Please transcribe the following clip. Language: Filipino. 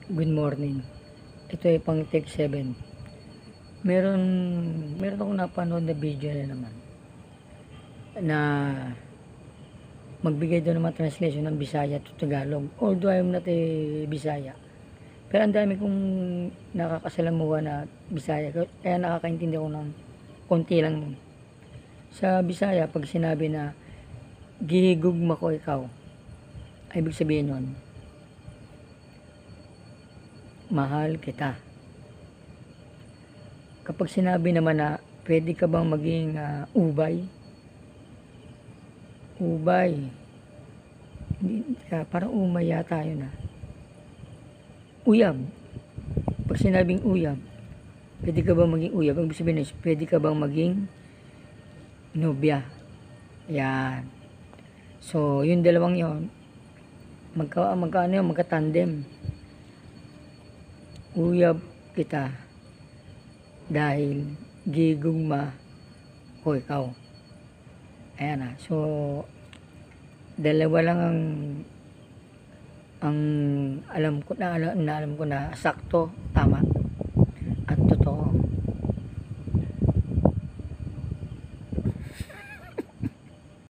Good morning. Ito ay pang take 7. Meron akong napanood na video na naman na magbigay doon ng mga translation ng Bisaya to Tagalog. Although I'm not a Bisaya. Pero ang dami kong nakakasalamuha na Bisaya. Kaya nakakaintindi ako ng konti lang. Sa Bisaya, pag sinabi na gihigugma ko ikaw, ay ibig sabihin nun, mahal kita. Kapag sinabi naman na pwede ka bang maging ubay? Ubay. Parang umay yata yun Uyab. Pag sinabing uyab, pwede ka bang maging uyab? Ibig sabihin is, pwede ka bang maging nobya? Yan. So, yung dalawang yon magka-tandem. Uyab kita dahil gigugma ko ikaw. Ayan na. So, dalawa lang ang alam ko na sakto, tama.